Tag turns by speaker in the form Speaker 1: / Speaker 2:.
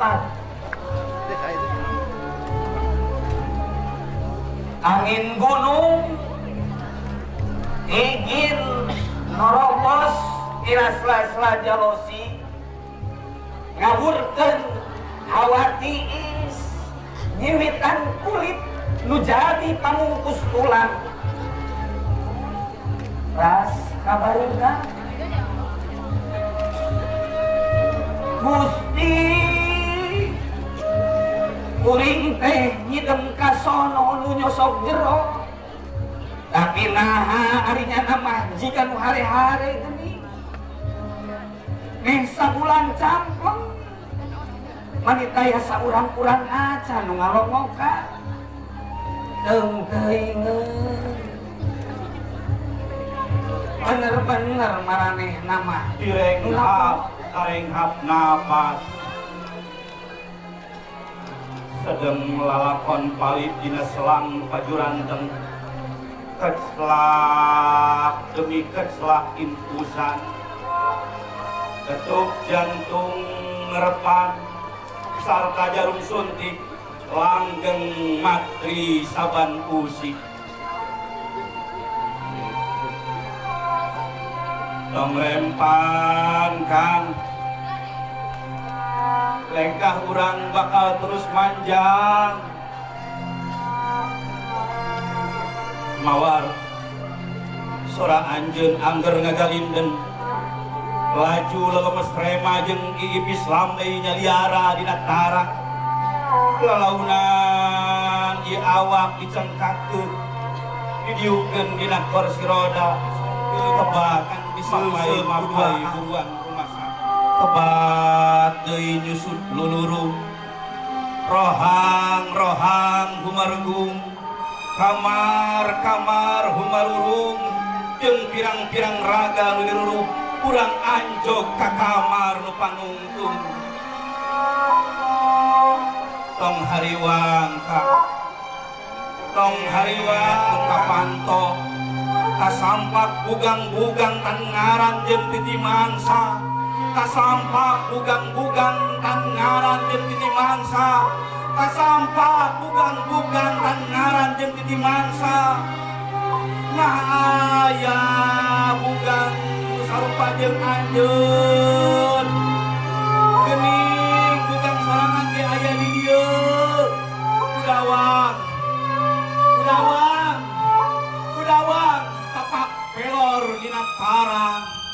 Speaker 1: Ahmad. Angin gunung igin norobos tina sela-sela jalosi ngawurkeun hawa tiis nyimitan kulit nu jadi pamungkus tulang ras kabaringan Gusti kuring teh nyidem kasono nu nyosok jero tapi naha arinya nama jika nu hare-hare geni nih sabulan campleng manita ya saurang-urang aca nu ngalongoka tengkeingeun bener-bener maraneh nama
Speaker 2: direnghap karenghap napas sedeng lalakon palit dina selang pajuranteng keclak demi keclak impusan ketuk jantung ngerepan sarta jarum suntik langgeng matri saban usik tong rempan kang lengkah urang bakal terus manjang mawar sora anjeun angger ngagalinden laju lelemes rema jeung iipis lambe nyaliara dina tarak lalaunan ieu awak dicengkakeun didiukeun dina kursi roda kebakan disampai mapai buruan rumah sakit kebat deui nyusut luluru rohang humargung kamar humarurung jeung pirang-pirang raga nu diruruh urang anjog ka kamar nu panungtung tong hariwang nu kapanto kasampak bugang-bugang tan ngaran jeung titi mangsa kasampak bugang-bugang tan ngaran jeung titi mangsa kasampak bugang-bugang tan ngaran jeung titi mangsa nah aya bugang sarupa jeung anjeun geuning bugang sorangan ge aya di dieu udawang tapak pelor dina parang